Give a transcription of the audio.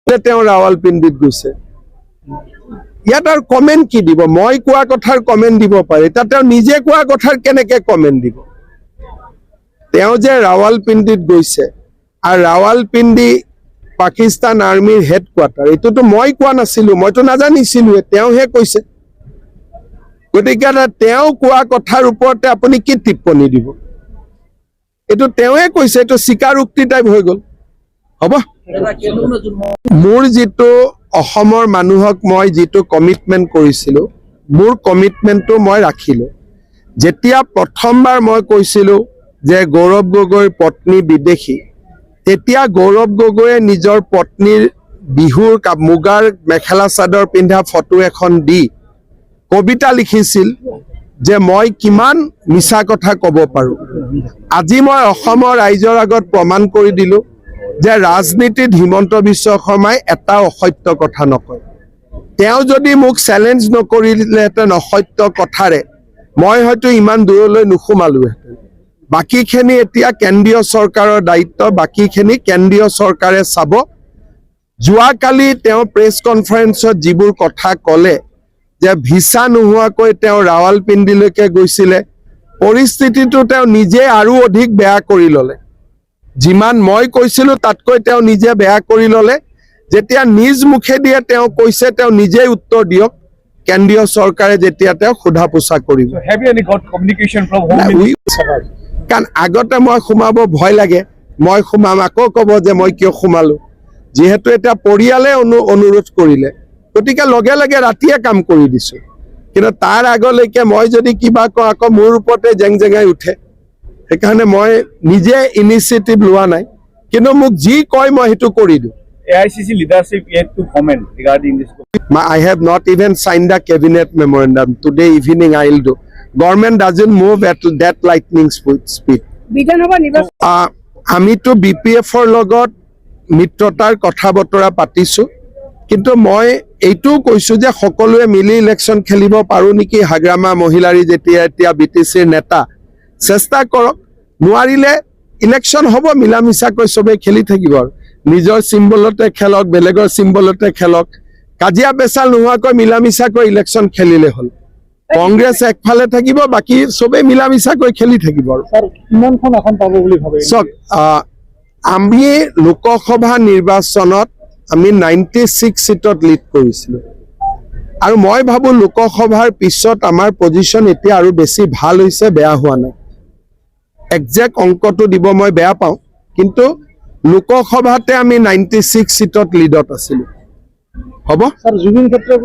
ৰাৱালপিণ্ডিত গৈছে ইয়াত আৰু কমেন্ট কি দিব মই কোৱা কথাৰ কমেন্ট দিব পাৰে তা তেওঁ নিজে কোৱা কথাৰ কেনেকে কমেন্ট দিব তেওঁ যে ৰাৱালপিণ্ডিত গৈছে আৰু ৰাৱালপিণ্ডি পাকিস্তান আৰ্মিৰ হেডকোৱাৰ্টাৰ এটোতো মই কোৱা নাছিলো মইতো নাজানিছিলো তেওঁহে কৈছে গতিকে তেওঁ কোৱা কথাৰ ওপৰতে আপুনি কি টিপ্পনী দিব এটো তেওঁহে কৈছে এটো স্বীকাৰোক্তি টাইপ হৈ গল হ'ব মোৰ যেটো অসমৰ মানুহক মই যেটো কমিটমেন্ট কৰিছিলো মোৰ কমিটমেন্টটো মই ৰাখিলো যেতিয়া প্ৰথমবাৰ মই কৈছিলো যে গৌৰৱ গগৈৰ পত্নী বিদেশী তেতিয়া গৌৰৱ গগৈয়ে নিজৰ পত্নীৰ বিহুৰ মুগাৰ মেখেলা চাদৰ পিন্ধা ফটো এখন দি কবিতা লিখিছিল যে মই কিমান মিছা কথা ক'ব পাৰো আজি মই অসমৰ ৰাইজৰ আগত প্ৰমাণ কৰি দিলো যে ৰাজনীতিত হিমন্ত বিশ্ব শৰ্মাই এটা অসত্য কথা নকয় তেওঁ যদি মোক চ্যালেঞ্জ নকৰিলেহেঁতেন অসত্য কথাৰে মই হয়তো ইমান দূৰলৈ নুসুমালোহেঁতেন বাকিখিনি এতিয়া কেন্দ্ৰীয় চৰকাৰৰ দায়িত্ব বাকিখিনি কেন্দ্ৰীয় চৰকাৰে চাব যোৱাকালি তেওঁ প্ৰেছ কনফাৰেন্সত যিবোৰ কথা ক'লে যে ভিসা নোহোৱাকৈ তেওঁ ৰাৱালপিণ্ডিলৈকে গৈছিলে পৰিস্থিতিটো তেওঁ নিজে আৰু অধিক বেয়া কৰি ল'লে যিমান মই কৈছিলো তাতকৈ তেওঁ নিজে বেয়া কৰি ল'লে যেতিয়া নিজ মুখে দিয়ে তেওঁ কৈছে তেওঁ নিজে উত্তৰ দিয়ক কেন্দ্ৰীয় চৰকাৰে যেতিয়া তেওঁ সোধা পোছা কৰিব কাৰণ আগতে মই সোমাব ভয় লাগে মই সোমাম আকৌ ক'ব যে মই কিয় সোমালো যেহেতু এটা পৰিয়ালে অনুৰোধ কৰিলে গতিকে লগে লগে ৰাতিয়ে কাম কৰি দিছো কিন্তু তাৰ আগলৈকে মই যদি কিবা কওঁ আকৌ মোৰ ওপৰতে জেংজেঙাই উঠে সেইকাৰণে মই নিজে ইনিচিয়েটিভ লোৱা নাই কিন্তু মোক যি কয় মই সেইটো কৰি দিওঁ AICC leadership yet to comment regarding this. I have not even signed a cabinet memorandum. Today evening I will do. Government doesn't move at that lightning speed. আমিতো BPF-ৰ লগত মিত্ৰতাৰ কথা বতৰা পাতিছো কিন্তু মই এইটো কৈছো যে সকলোৱে মিলি ইলেকশন খেলিব পাৰো নেকি হাগ্ৰামা মহিলাৰী যেতিয়া এতিয়া BTC-ৰ নেতা চেষ্টা কৰক নোৱাৰিলে ইলেকশন হ'ব মিলামিছাকৈ সবে খেলি থাকিব নিজৰ সিম্বলতে খেলক বেলেগৰ সিম্বলতে খেলক কাজিয়া বেচাল নোহোৱাকৈ মিলামিছাকৈ ইলেকশন খেলিলে হ'ল কংগ্ৰেছ একফালে থাকিব বাকি সবে মিলামিছাকৈ খেলি থাকিব কিমানখন এখন পাব বুলি ভাবে আমি লোকসভা নিৰ্বাচনত আমি 96 সিটত লিড কৰিছিলো আৰু মই ভাবো লোকসভাৰ পিছত আমাৰ পজিশন এতিয়া আৰু বেছি ভাল হৈছে বেয়া হোৱা নাই একজেক্ট অংকটো দিব মই বেয়া পাওঁ কিন্তু লোকসভাতে আমি 96 সিটত লিডত আছিলো হ'ব স্যার জুবিন ক্ষেত্রে